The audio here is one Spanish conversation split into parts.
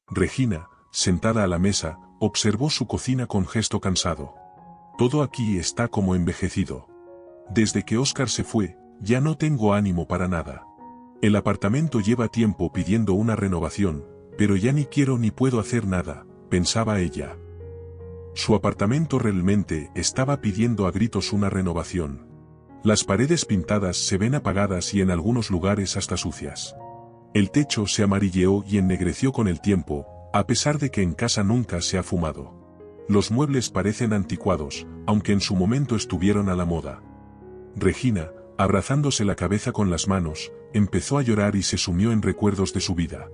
Regina, sentada a la mesa, observó su cocina con gesto cansado. Todo aquí está como envejecido. Desde que Óscar se fue, ya no tengo ánimo para nada. El apartamento lleva tiempo pidiendo una renovación, pero ya ni quiero ni puedo hacer nada, pensaba ella. Su apartamento realmente estaba pidiendo a gritos una renovación. Las paredes pintadas se ven apagadas y en algunos lugares hasta sucias. El techo se amarilleó y ennegreció con el tiempo, a pesar de que en casa nunca se ha fumado. Los muebles parecen anticuados, aunque en su momento estuvieron a la moda. Regina, abrazándose la cabeza con las manos, empezó a llorar y se sumió en recuerdos de su vida.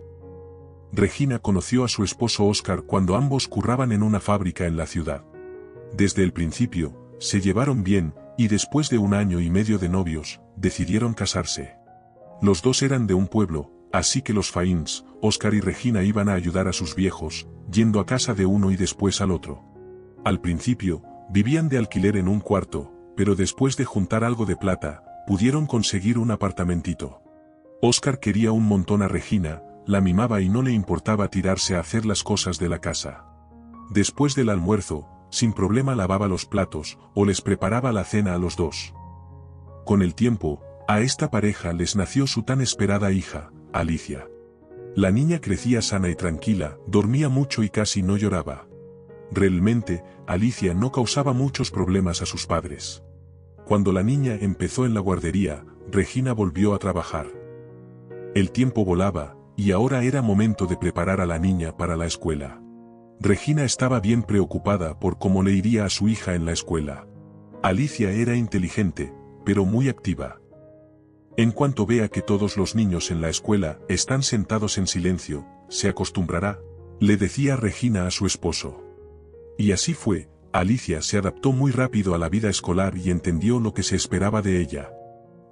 Regina conoció a su esposo Óscar cuando ambos curraban en una fábrica en la ciudad. Desde el principio, se llevaron bien, y después de 1 año y medio de novios, decidieron casarse. Los dos eran de un pueblo, así que los Fains, Óscar y Regina iban a ayudar a sus viejos, yendo a casa de uno y después al otro. Al principio, vivían de alquiler en un cuarto, pero después de juntar algo de plata, pudieron conseguir un apartamentito. Óscar quería un montón a Regina, la mimaba y no le importaba tirarse a hacer las cosas de la casa. Después del almuerzo, sin problema lavaba los platos, o les preparaba la cena a los dos. Con el tiempo, a esta pareja les nació su tan esperada hija, Alicia. La niña crecía sana y tranquila, dormía mucho y casi no lloraba. Realmente, Alicia no causaba muchos problemas a sus padres. Cuando la niña empezó en la guardería, Regina volvió a trabajar. El tiempo volaba, y ahora era momento de preparar a la niña para la escuela. Regina estaba bien preocupada por cómo le iría a su hija en la escuela. Alicia era inteligente, pero muy activa. En cuanto vea que todos los niños en la escuela están sentados en silencio, se acostumbrará, le decía Regina a su esposo. Y así fue, Alicia se adaptó muy rápido a la vida escolar y entendió lo que se esperaba de ella.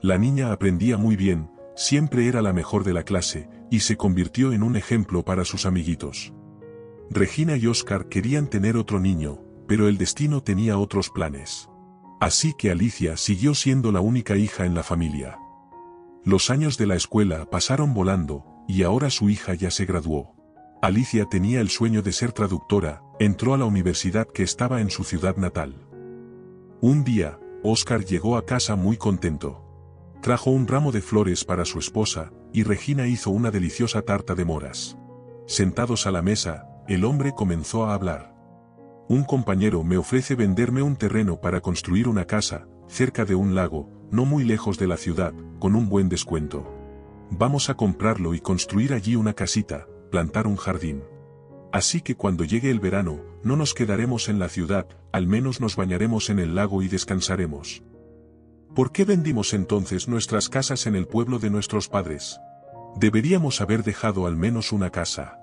La niña aprendía muy bien, siempre era la mejor de la clase, y se convirtió en un ejemplo para sus amiguitos. Regina y Óscar querían tener otro niño, pero el destino tenía otros planes. Así que Alicia siguió siendo la única hija en la familia. Los años de la escuela pasaron volando, y ahora su hija ya se graduó. Alicia tenía el sueño de ser traductora, entró a la universidad que estaba en su ciudad natal. Un día, Óscar llegó a casa muy contento. Trajo un ramo de flores para su esposa, y Regina hizo una deliciosa tarta de moras. Sentados a la mesa, el hombre comenzó a hablar. Un compañero me ofrece venderme un terreno para construir una casa, cerca de un lago, no muy lejos de la ciudad, con un buen descuento. Vamos a comprarlo y construir allí una casita, plantar un jardín. Así que cuando llegue el verano, no nos quedaremos en la ciudad, al menos nos bañaremos en el lago y descansaremos. ¿Por qué vendimos entonces nuestras casas en el pueblo de nuestros padres? Deberíamos haber dejado al menos una casa.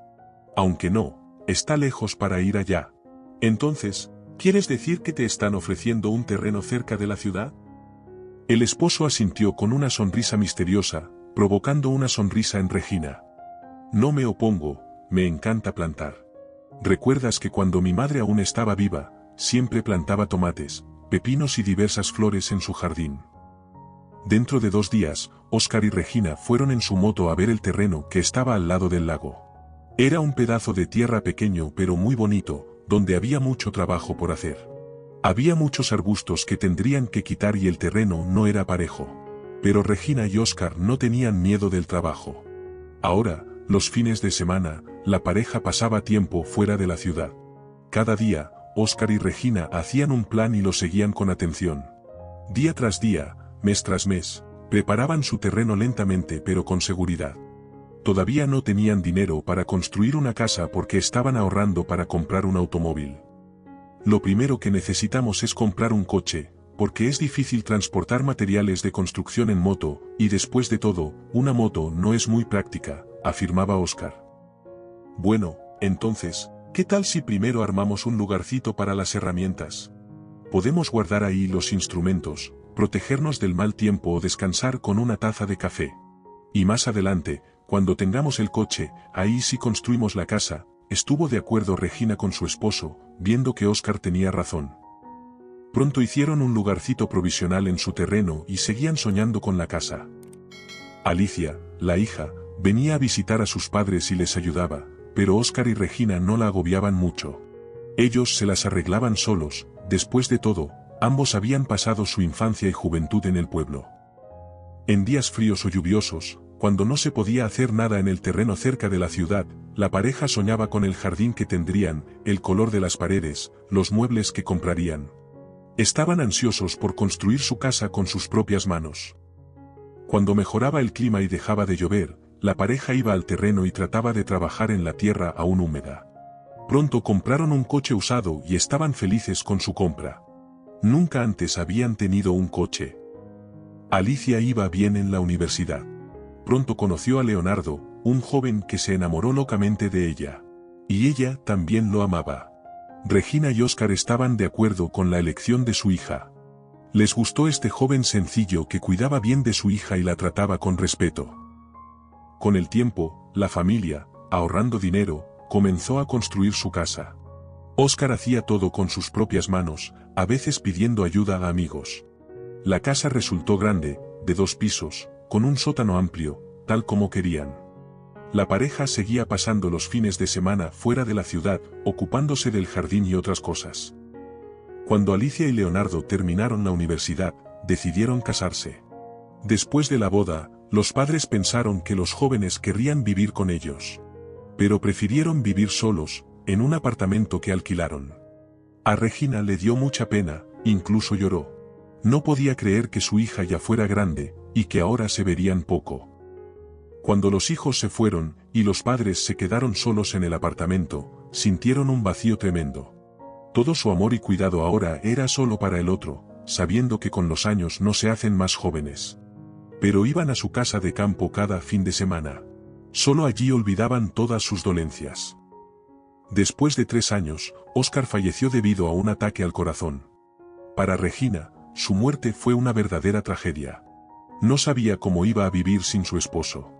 Aunque no, está lejos para ir allá. Entonces, ¿quieres decir que te están ofreciendo un terreno cerca de la ciudad? El esposo asintió con una sonrisa misteriosa, provocando una sonrisa en Regina. No me opongo, me encanta plantar. ¿Recuerdas que cuando mi madre aún estaba viva, siempre plantaba tomates, pepinos y diversas flores en su jardín? Dentro de 2 días, Óscar y Regina fueron en su moto a ver el terreno que estaba al lado del lago. Era un pedazo de tierra pequeño pero muy bonito, donde había mucho trabajo por hacer. Había muchos arbustos que tendrían que quitar y el terreno no era parejo. Pero Regina y Óscar no tenían miedo del trabajo. Ahora, los fines de semana, la pareja pasaba tiempo fuera de la ciudad. Cada día, Óscar y Regina hacían un plan y lo seguían con atención. Día tras día, mes tras mes, preparaban su terreno lentamente pero con seguridad. Todavía no tenían dinero para construir una casa porque estaban ahorrando para comprar un automóvil. Lo primero que necesitamos es comprar un coche, porque es difícil transportar materiales de construcción en moto, y después de todo, una moto no es muy práctica, afirmaba Óscar. Bueno, entonces, ¿qué tal si primero armamos un lugarcito para las herramientas? Podemos guardar ahí los instrumentos, protegernos del mal tiempo o descansar con una taza de café. Y más adelante, cuando tengamos el coche, ahí sí construimos la casa. Estuvo de acuerdo Regina con su esposo, viendo que Óscar tenía razón. Pronto hicieron un lugarcito provisional en su terreno y seguían soñando con la casa. Alicia, la hija, venía a visitar a sus padres y les ayudaba, pero Óscar y Regina no la agobiaban mucho. Ellos se las arreglaban solos, después de todo, ambos habían pasado su infancia y juventud en el pueblo. En días fríos o lluviosos, cuando no se podía hacer nada en el terreno cerca de la ciudad, la pareja soñaba con el jardín que tendrían, el color de las paredes, los muebles que comprarían. Estaban ansiosos por construir su casa con sus propias manos. Cuando mejoraba el clima y dejaba de llover, la pareja iba al terreno y trataba de trabajar en la tierra aún húmeda. Pronto compraron un coche usado y estaban felices con su compra. Nunca antes habían tenido un coche. Alicia iba bien en la universidad. Pronto conoció a Leonardo, un joven que se enamoró locamente de ella. Y ella también lo amaba. Regina y Óscar estaban de acuerdo con la elección de su hija. Les gustó este joven sencillo que cuidaba bien de su hija y la trataba con respeto. Con el tiempo, la familia, ahorrando dinero, comenzó a construir su casa. Óscar hacía todo con sus propias manos, a veces pidiendo ayuda a amigos. La casa resultó grande, de 2 pisos, con un sótano amplio, tal como querían. La pareja seguía pasando los fines de semana fuera de la ciudad, ocupándose del jardín y otras cosas. Cuando Alicia y Leonardo terminaron la universidad, decidieron casarse. Después de la boda, los padres pensaron que los jóvenes querrían vivir con ellos. Pero prefirieron vivir solos, en un apartamento que alquilaron. A Regina le dio mucha pena, incluso lloró. No podía creer que su hija ya fuera grande, y que ahora se verían poco. Cuando los hijos se fueron, y los padres se quedaron solos en el apartamento, sintieron un vacío tremendo. Todo su amor y cuidado ahora era solo para el otro, sabiendo que con los años no se hacen más jóvenes. Pero iban a su casa de campo cada fin de semana. Solo allí olvidaban todas sus dolencias. Después de 3 años, Óscar falleció debido a un ataque al corazón. Para Regina, su muerte fue una verdadera tragedia. No sabía cómo iba a vivir sin su esposo.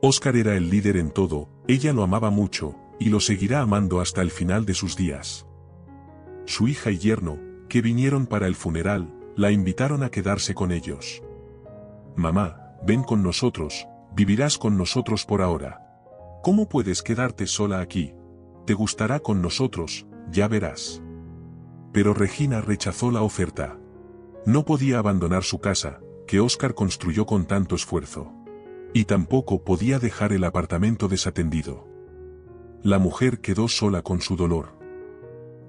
Óscar era el líder en todo, ella lo amaba mucho, y lo seguirá amando hasta el final de sus días. Su hija y yerno, que vinieron para el funeral, la invitaron a quedarse con ellos. «Mamá, ven con nosotros, vivirás con nosotros por ahora. ¿Cómo puedes quedarte sola aquí? Te gustará con nosotros, ya verás». Pero Regina rechazó la oferta. No podía abandonar su casa, que Óscar construyó con tanto esfuerzo. Y tampoco podía dejar el apartamento desatendido. La mujer quedó sola con su dolor.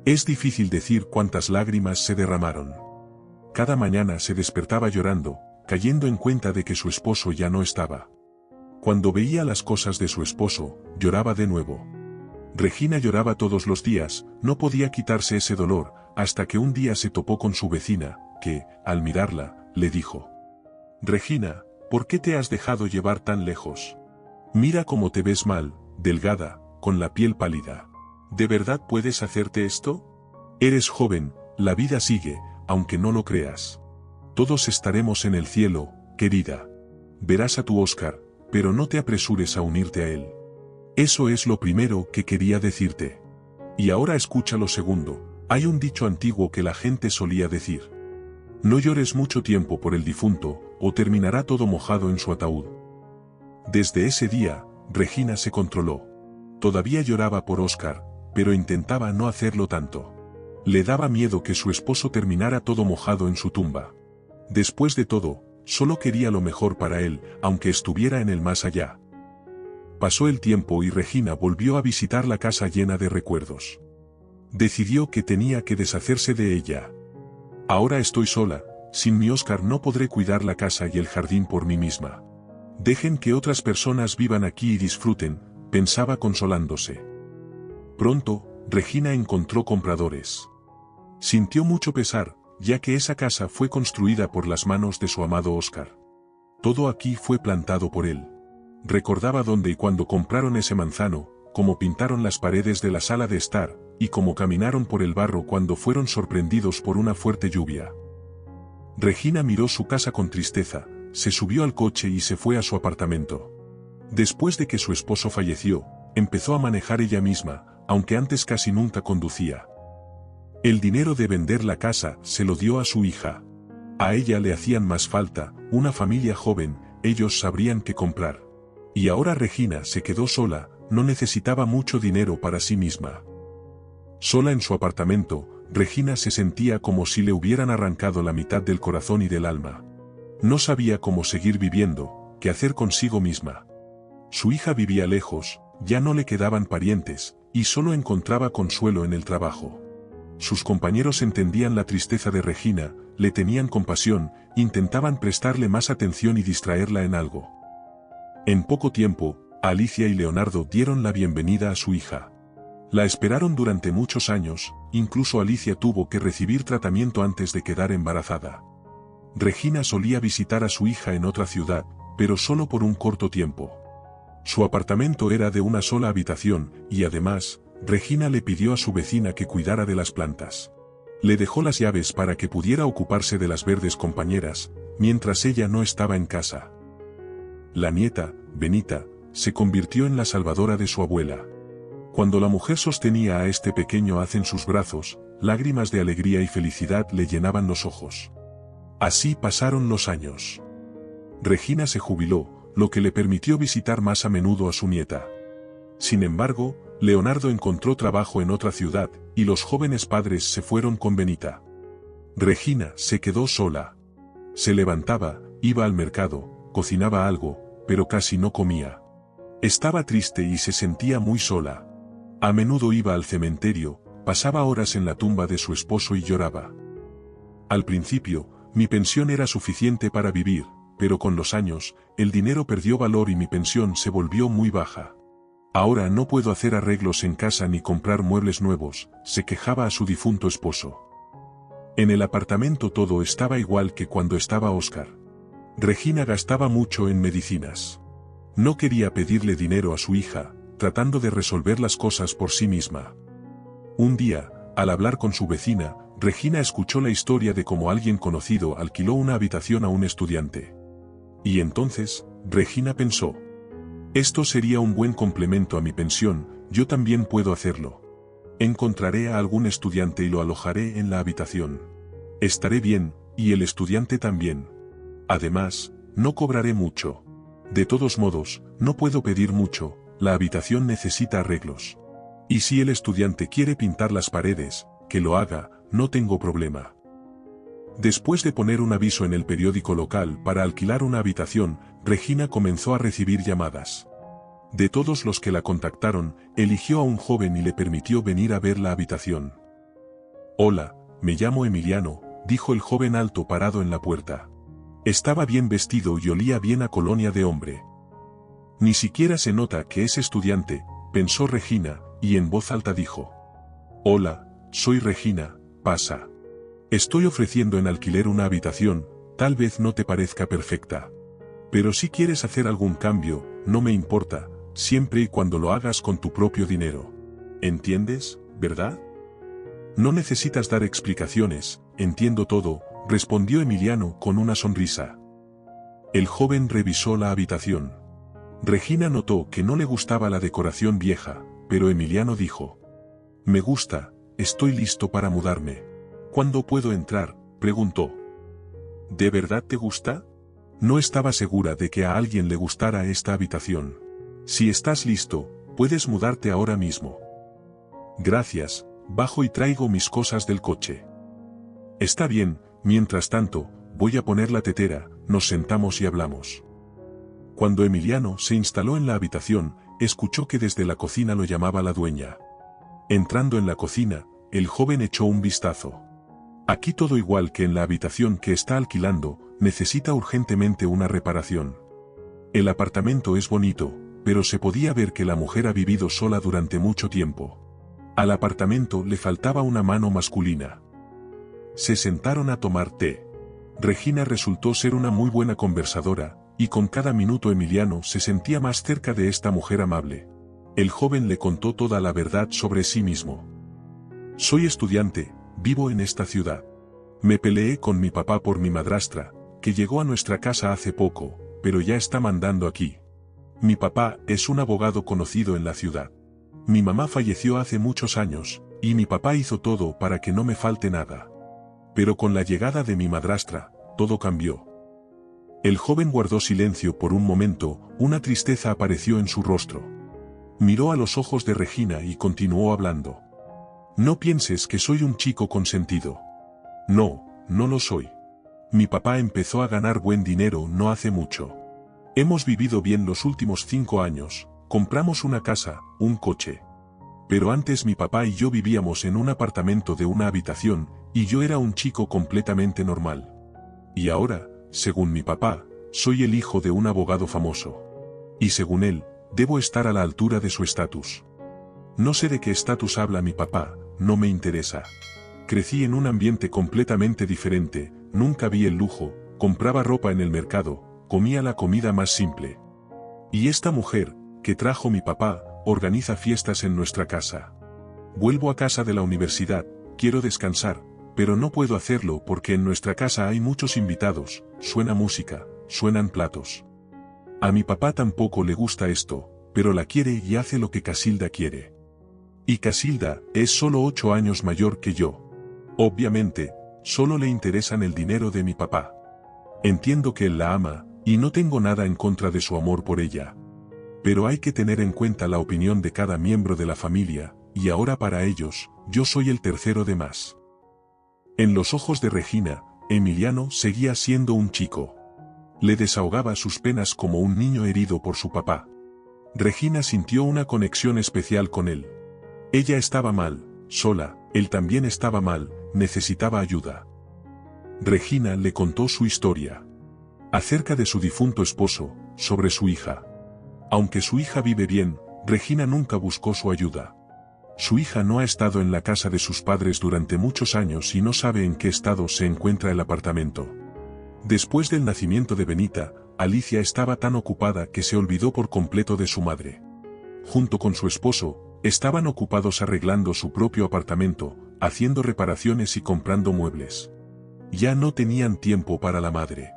Es difícil decir cuántas lágrimas se derramaron. Cada mañana se despertaba llorando, cayendo en cuenta de que su esposo ya no estaba. Cuando veía las cosas de su esposo, lloraba de nuevo. Regina lloraba todos los días, no podía quitarse ese dolor, hasta que un día se topó con su vecina, que, al mirarla, le dijo: «Regina, ¿por qué te has dejado llevar tan lejos? Mira cómo te ves mal, delgada, con la piel pálida. ¿De verdad puedes hacerte esto? Eres joven, la vida sigue, aunque no lo creas. Todos estaremos en el cielo, querida. Verás a tu Óscar, pero no te apresures a unirte a él. Eso es lo primero que quería decirte. Y ahora escucha lo segundo. Hay un dicho antiguo que la gente solía decir: no llores mucho tiempo por el difunto, o terminará todo mojado en su ataúd». Desde ese día, Regina se controló. Todavía lloraba por Óscar, pero intentaba no hacerlo tanto. Le daba miedo que su esposo terminara todo mojado en su tumba. Después de todo, solo quería lo mejor para él, aunque estuviera en el más allá. Pasó el tiempo y Regina volvió a visitar la casa llena de recuerdos. Decidió que tenía que deshacerse de ella. «Ahora estoy sola, sin mi Óscar no podré cuidar la casa y el jardín por mí misma. Dejen que otras personas vivan aquí y disfruten», pensaba consolándose. Pronto, Regina encontró compradores. Sintió mucho pesar, ya que esa casa fue construida por las manos de su amado Óscar. Todo aquí fue plantado por él. Recordaba dónde y cuándo compraron ese manzano, cómo pintaron las paredes de la sala de estar, y cómo caminaron por el barro cuando fueron sorprendidos por una fuerte lluvia. Regina miró su casa con tristeza, se subió al coche y se fue a su apartamento. Después de que su esposo falleció, empezó a manejar ella misma, aunque antes casi nunca conducía. El dinero de vender la casa se lo dio a su hija. A ella le hacían más falta, una familia joven, ellos sabrían qué comprar. Y ahora Regina se quedó sola, no necesitaba mucho dinero para sí misma. Sola en su apartamento, Regina se sentía como si le hubieran arrancado la mitad del corazón y del alma. No sabía cómo seguir viviendo, qué hacer consigo misma. Su hija vivía lejos, ya no le quedaban parientes, y solo encontraba consuelo en el trabajo. Sus compañeros entendían la tristeza de Regina, le tenían compasión, intentaban prestarle más atención y distraerla en algo. En poco tiempo, Alicia y Leonardo dieron la bienvenida a su hija. La esperaron durante muchos años, incluso Alicia tuvo que recibir tratamiento antes de quedar embarazada. Regina solía visitar a su hija en otra ciudad, pero solo por un corto tiempo. Su apartamento era de una sola habitación, y además, Regina le pidió a su vecina que cuidara de las plantas. Le dejó las llaves para que pudiera ocuparse de las verdes compañeras, mientras ella no estaba en casa. La nieta, Benita, se convirtió en la salvadora de su abuela. Cuando la mujer sostenía a este pequeño haz en sus brazos, lágrimas de alegría y felicidad le llenaban los ojos. Así pasaron los años. Regina se jubiló, lo que le permitió visitar más a menudo a su nieta. Sin embargo, Leonardo encontró trabajo en otra ciudad, y los jóvenes padres se fueron con Benita. Regina se quedó sola. Se levantaba, iba al mercado, cocinaba algo, pero casi no comía. Estaba triste y se sentía muy sola. A menudo iba al cementerio, pasaba horas en la tumba de su esposo y lloraba. Al principio, mi pensión era suficiente para vivir, pero con los años, el dinero perdió valor y mi pensión se volvió muy baja. Ahora no puedo hacer arreglos en casa ni comprar muebles nuevos, se quejaba a su difunto esposo. En el apartamento todo estaba igual que cuando estaba Oscar. Regina gastaba mucho en medicinas. No quería pedirle dinero a su hija, tratando de resolver las cosas por sí misma. Un día, al hablar con su vecina, Regina escuchó la historia de cómo alguien conocido alquiló una habitación a un estudiante. Y entonces, Regina pensó: esto sería un buen complemento a mi pensión, yo también puedo hacerlo. Encontraré a algún estudiante y lo alojaré en la habitación. Estaré bien, y el estudiante también. Además, no cobraré mucho. De todos modos, no puedo pedir mucho, la habitación necesita arreglos. Y si el estudiante quiere pintar las paredes, que lo haga, no tengo problema. Después de poner un aviso en el periódico local para alquilar una habitación, Regina comenzó a recibir llamadas. De todos los que la contactaron, eligió a un joven y le permitió venir a ver la habitación. Hola, me llamo Emiliano, dijo el joven alto parado en la puerta. Estaba bien vestido y olía bien a colonia de hombre. Ni siquiera se nota que es estudiante, pensó Regina, y en voz alta dijo: Hola, soy Regina, pasa. Estoy ofreciendo en alquiler una habitación, tal vez no te parezca perfecta. Pero si quieres hacer algún cambio, no me importa, siempre y cuando lo hagas con tu propio dinero. ¿Entiendes, verdad? No necesitas dar explicaciones, entiendo todo, respondió Emiliano con una sonrisa. El joven revisó la habitación. Regina notó que no le gustaba la decoración vieja, pero Emiliano dijo: Me gusta, estoy listo para mudarme. ¿Cuándo puedo entrar?, preguntó. ¿De verdad te gusta? No estaba segura de que a alguien le gustara esta habitación. Si estás listo, puedes mudarte ahora mismo. Gracias, bajo y traigo mis cosas del coche. Está bien, mientras tanto, voy a poner la tetera, nos sentamos y hablamos. Cuando Emiliano se instaló en la habitación, escuchó que desde la cocina lo llamaba la dueña. Entrando en la cocina, el joven echó un vistazo. Aquí todo igual que en la habitación que está alquilando, necesita urgentemente una reparación. El apartamento es bonito, pero se podía ver que la mujer ha vivido sola durante mucho tiempo. Al apartamento le faltaba una mano masculina. Se sentaron a tomar té. Regina resultó ser una muy buena conversadora, y con cada minuto Emiliano se sentía más cerca de esta mujer amable. El joven le contó toda la verdad sobre sí mismo. Soy estudiante, vivo en esta ciudad. Me peleé con mi papá por mi madrastra, que llegó a nuestra casa hace poco, pero ya está mandando aquí. Mi papá es un abogado conocido en la ciudad. Mi mamá falleció hace muchos años, y mi papá hizo todo para que no me falte nada. Pero con la llegada de mi madrastra, todo cambió. El joven guardó silencio por un momento, una tristeza apareció en su rostro. Miró a los ojos de Regina y continuó hablando. No pienses que soy un chico consentido. No, no lo soy. Mi papá empezó a ganar buen dinero no hace mucho. Hemos vivido bien los últimos 5 años, compramos una casa, un coche. Pero antes mi papá y yo vivíamos en un apartamento de una habitación, y yo era un chico completamente normal. Y ahora, según mi papá, soy el hijo de un abogado famoso. Y según él, debo estar a la altura de su estatus. No sé de qué estatus habla mi papá, no me interesa. Crecí en un ambiente completamente diferente, nunca vi el lujo, compraba ropa en el mercado, comía la comida más simple. Y esta mujer, que trajo mi papá, organiza fiestas en nuestra casa. Vuelvo a casa de la universidad, quiero descansar, pero no puedo hacerlo porque en nuestra casa hay muchos invitados, suena música, suenan platos. A mi papá tampoco le gusta esto, pero la quiere y hace lo que Casilda quiere. Y Casilda es solo 8 años mayor que yo. Obviamente, solo le interesan el dinero de mi papá. Entiendo que él la ama, y no tengo nada en contra de su amor por ella. Pero hay que tener en cuenta la opinión de cada miembro de la familia, y ahora para ellos, yo soy el tercero de más. En los ojos de Regina, Emiliano seguía siendo un chico. Le desahogaba sus penas como un niño herido por su papá. Regina sintió una conexión especial con él. Ella estaba mal, sola, él también estaba mal, necesitaba ayuda. Regina le contó su historia. Acerca de su difunto esposo, sobre su hija. Aunque su hija vive bien, Regina nunca buscó su ayuda. Su hija no ha estado en la casa de sus padres durante muchos años y no sabe en qué estado se encuentra el apartamento. Después del nacimiento de Benita, Alicia estaba tan ocupada que se olvidó por completo de su madre. Junto con su esposo, estaban ocupados arreglando su propio apartamento, haciendo reparaciones y comprando muebles. Ya no tenían tiempo para la madre.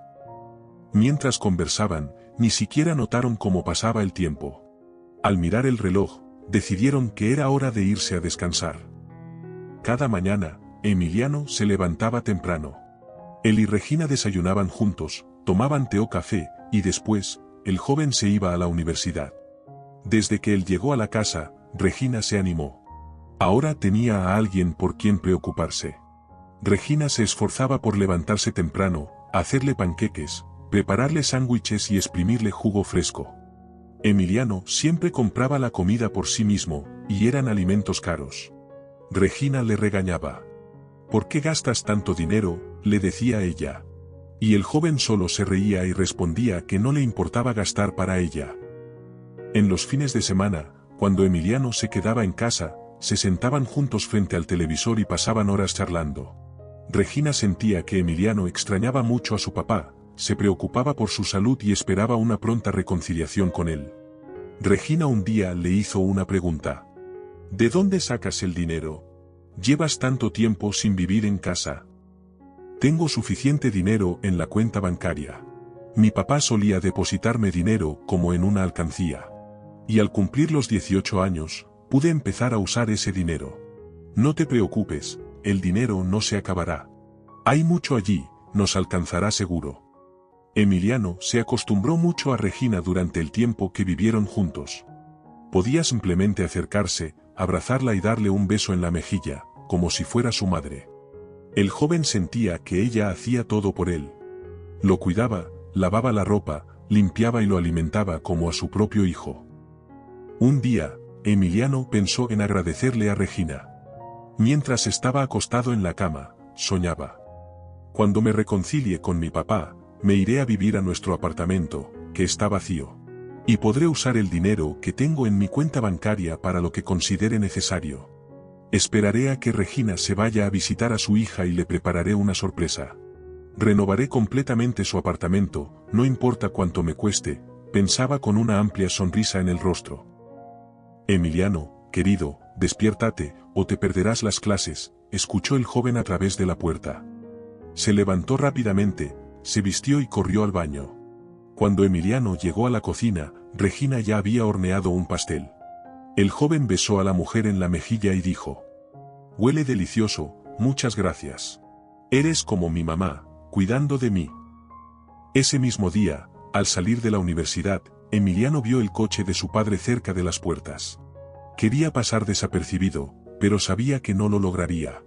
Mientras conversaban, ni siquiera notaron cómo pasaba el tiempo. Al mirar el reloj, decidieron que era hora de irse a descansar. Cada mañana, Emiliano se levantaba temprano. Él y Regina desayunaban juntos, tomaban té o café, y después, el joven se iba a la universidad. Desde que él llegó a la casa, Regina se animó. Ahora tenía a alguien por quien preocuparse. Regina se esforzaba por levantarse temprano, hacerle panqueques, prepararle sándwiches y exprimirle jugo fresco. Emiliano siempre compraba la comida por sí mismo, y eran alimentos caros. Regina le regañaba. ¿Por qué gastas tanto dinero?, le decía ella. Y el joven solo se reía y respondía que no le importaba gastar para ella. En los fines de semana, cuando Emiliano se quedaba en casa, se sentaban juntos frente al televisor y pasaban horas charlando. Regina sentía que Emiliano extrañaba mucho a su papá, se preocupaba por su salud y esperaba una pronta reconciliación con él. Regina un día le hizo una pregunta. ¿De dónde sacas el dinero? ¿Llevas tanto tiempo sin vivir en casa? Tengo suficiente dinero en la cuenta bancaria. Mi papá solía depositarme dinero como en una alcancía. Y al cumplir los 18 años, pude empezar a usar ese dinero. No te preocupes, el dinero no se acabará. Hay mucho allí, nos alcanzará seguro. Emiliano se acostumbró mucho a Regina durante el tiempo que vivieron juntos. Podía simplemente acercarse, abrazarla y darle un beso en la mejilla, como si fuera su madre. El joven sentía que ella hacía todo por él. Lo cuidaba, lavaba la ropa, limpiaba y lo alimentaba como a su propio hijo. Un día, Emiliano pensó en agradecerle a Regina. Mientras estaba acostado en la cama, soñaba. Cuando me reconcilie con mi papá, me iré a vivir a nuestro apartamento, que está vacío. Y podré usar el dinero que tengo en mi cuenta bancaria para lo que considere necesario. Esperaré a que Regina se vaya a visitar a su hija y le prepararé una sorpresa. Renovaré completamente su apartamento, no importa cuánto me cueste, pensaba con una amplia sonrisa en el rostro. Emiliano, querido, despiértate, o te perderás las clases, escuchó el joven a través de la puerta. Se levantó rápidamente, se vistió y corrió al baño. Cuando Emiliano llegó a la cocina, Regina ya había horneado un pastel. El joven besó a la mujer en la mejilla y dijo: «Huele delicioso, muchas gracias. Eres como mi mamá, cuidando de mí». Ese mismo día, al salir de la universidad, Emiliano vio el coche de su padre cerca de las puertas. Quería pasar desapercibido, pero sabía que no lo lograría.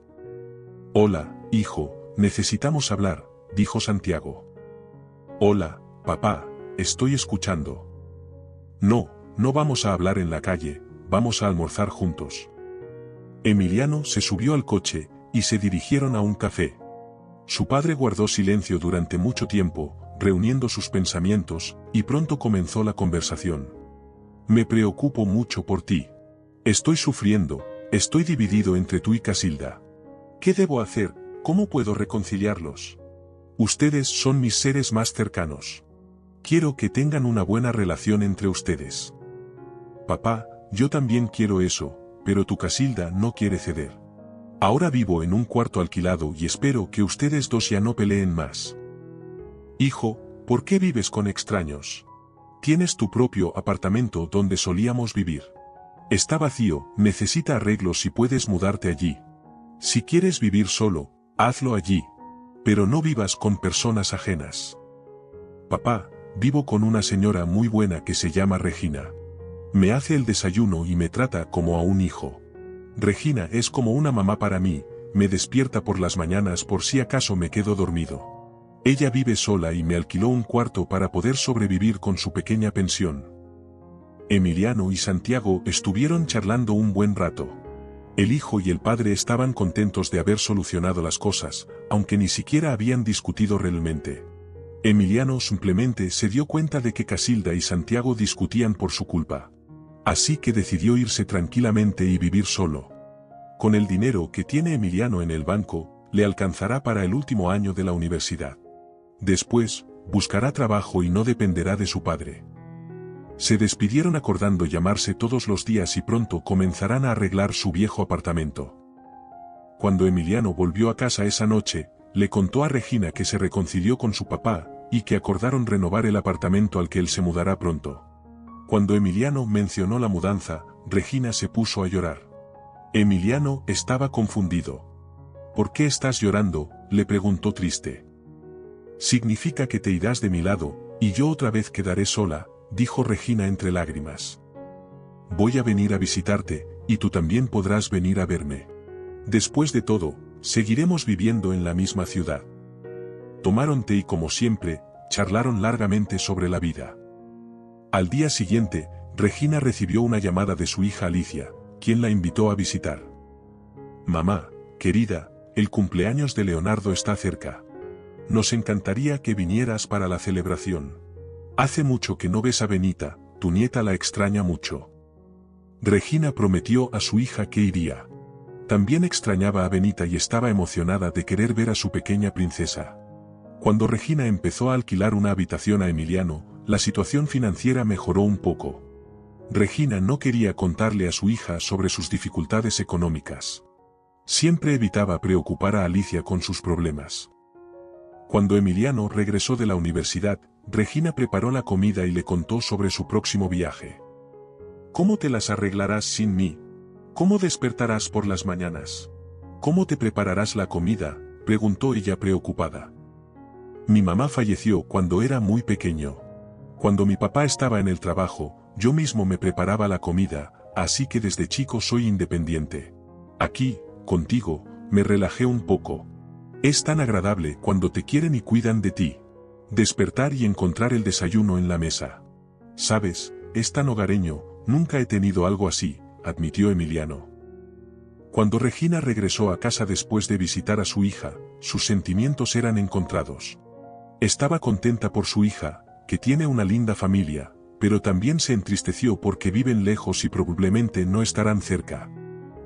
«Hola, hijo, necesitamos hablar», dijo Santiago. «Hola, papá, estoy escuchando». «No, no vamos a hablar en la calle, vamos a almorzar juntos». Emiliano se subió al coche, y se dirigieron a un café. Su padre guardó silencio durante mucho tiempo, reuniendo sus pensamientos, y pronto comenzó la conversación. «Me preocupo mucho por ti. Estoy sufriendo, estoy dividido entre tú y Casilda. ¿Qué debo hacer? ¿Cómo puedo reconciliarlos? Ustedes son mis seres más cercanos. Quiero que tengan una buena relación entre ustedes». «Papá, yo también quiero eso, pero tu Casilda no quiere ceder. Ahora vivo en un cuarto alquilado y espero que ustedes dos ya no peleen más». «Hijo, ¿por qué vives con extraños? Tienes tu propio apartamento donde solíamos vivir. Está vacío, necesita arreglos y puedes mudarte allí. Si quieres vivir solo, hazlo allí. Pero no vivas con personas ajenas». «Papá, vivo con una señora muy buena que se llama Regina. Me hace el desayuno y me trata como a un hijo. Regina es como una mamá para mí, me despierta por las mañanas por si acaso me quedo dormido. Ella vive sola y me alquiló un cuarto para poder sobrevivir con su pequeña pensión». Emiliano y Santiago estuvieron charlando un buen rato. El hijo y el padre estaban contentos de haber solucionado las cosas, aunque ni siquiera habían discutido realmente. Emiliano simplemente se dio cuenta de que Casilda y Santiago discutían por su culpa. Así que decidió irse tranquilamente y vivir solo. Con el dinero que tiene Emiliano en el banco, le alcanzará para el último año de la universidad. Después, buscará trabajo y no dependerá de su padre. Se despidieron acordando llamarse todos los días y pronto comenzarán a arreglar su viejo apartamento. Cuando Emiliano volvió a casa esa noche, le contó a Regina que se reconcilió con su papá, y que acordaron renovar el apartamento al que él se mudará pronto. Cuando Emiliano mencionó la mudanza, Regina se puso a llorar. Emiliano estaba confundido. «¿Por qué estás llorando?», le preguntó triste. «Significa que te irás de mi lado, y yo otra vez quedaré sola», dijo Regina entre lágrimas. «Voy a venir a visitarte, y tú también podrás venir a verme. Después de todo, seguiremos viviendo en la misma ciudad». Tomaron té y como siempre, charlaron largamente sobre la vida. Al día siguiente, Regina recibió una llamada de su hija Alicia, quien la invitó a visitar. «Mamá, querida, el cumpleaños de Leonardo está cerca. Nos encantaría que vinieras para la celebración. Hace mucho que no ves a Benita, tu nieta la extraña mucho». Regina prometió a su hija que iría. También extrañaba a Benita y estaba emocionada de querer ver a su pequeña princesa. Cuando Regina empezó a alquilar una habitación a Emiliano, la situación financiera mejoró un poco. Regina no quería contarle a su hija sobre sus dificultades económicas. Siempre evitaba preocupar a Alicia con sus problemas. Cuando Emiliano regresó de la universidad, Regina preparó la comida y le contó sobre su próximo viaje. «¿Cómo te las arreglarás sin mí? ¿Cómo despertarás por las mañanas? ¿Cómo te prepararás la comida?», preguntó ella preocupada. «Mi mamá falleció cuando era muy pequeño. Cuando mi papá estaba en el trabajo, yo mismo me preparaba la comida, así que desde chico soy independiente. Aquí, contigo, me relajé un poco. Es tan agradable cuando te quieren y cuidan de ti. Despertar y encontrar el desayuno en la mesa. Sabes, es tan hogareño, nunca he tenido algo así», admitió Emiliano. Cuando Regina regresó a casa después de visitar a su hija, sus sentimientos eran encontrados. Estaba contenta por su hija, que tiene una linda familia, pero también se entristeció porque viven lejos y probablemente no estarán cerca.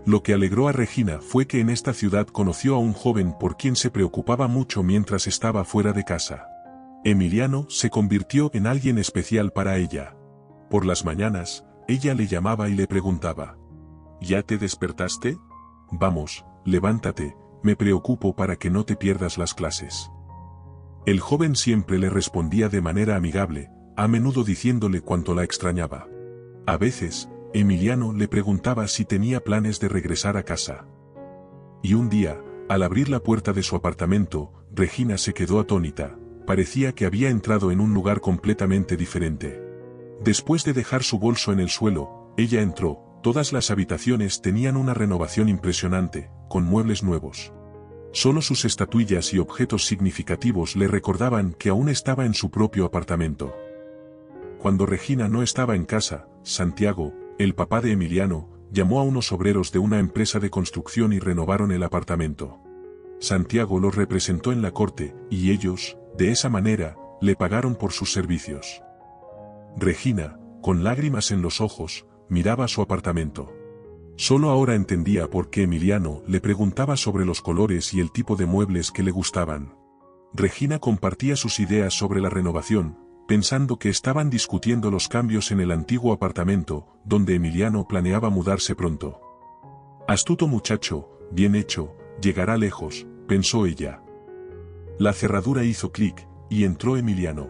Lo que alegró a Regina fue que en esta ciudad conoció a un joven por quien se preocupaba mucho mientras estaba fuera de casa. Emiliano se convirtió en alguien especial para ella. Por las mañanas, ella le llamaba y le preguntaba: «¿Ya te despertaste? Vamos, levántate, me preocupo para que no te pierdas las clases». El joven siempre le respondía de manera amigable, a menudo diciéndole cuánto la extrañaba. A veces, Emiliano le preguntaba si tenía planes de regresar a casa. Y un día, al abrir la puerta de su apartamento, Regina se quedó atónita, parecía que había entrado en un lugar completamente diferente. Después de dejar su bolso en el suelo, ella entró. Todas las habitaciones tenían una renovación impresionante, con muebles nuevos. Solo sus estatuillas y objetos significativos le recordaban que aún estaba en su propio apartamento. Cuando Regina no estaba en casa, Santiago, el papá de Emiliano, llamó a unos obreros de una empresa de construcción y renovaron el apartamento. Santiago los representó en la corte, y ellos, de esa manera, le pagaron por sus servicios. Regina, con lágrimas en los ojos, miraba su apartamento. Solo ahora entendía por qué Emiliano le preguntaba sobre los colores y el tipo de muebles que le gustaban. Regina compartía sus ideas sobre la renovación, pensando que estaban discutiendo los cambios en el antiguo apartamento, donde Emiliano planeaba mudarse pronto. Astuto muchacho, bien hecho, llegará lejos, pensó ella. La cerradura hizo clic, y entró Emiliano.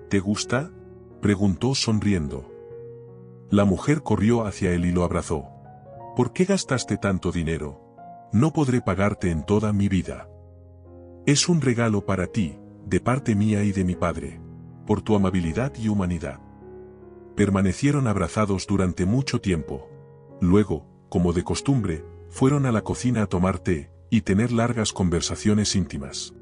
¿Te gusta?, preguntó sonriendo. La mujer corrió hacia él y lo abrazó. ¿Por qué gastaste tanto dinero? No podré pagarte en toda mi vida. Es un regalo para ti, de parte mía y de mi padre, por tu amabilidad y humanidad. Permanecieron abrazados durante mucho tiempo. Luego, como de costumbre, fueron a la cocina a tomar té y tener largas conversaciones íntimas.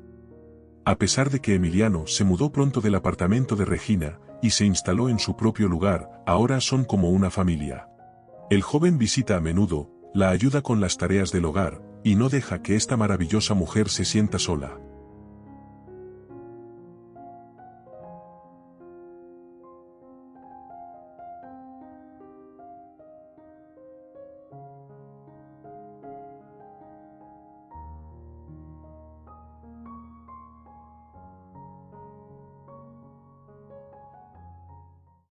A pesar de que Emiliano se mudó pronto del apartamento de Regina y se instaló en su propio lugar, ahora son como una familia. El joven visita a menudo, la ayuda con las tareas del hogar, y no deja que esta maravillosa mujer se sienta sola.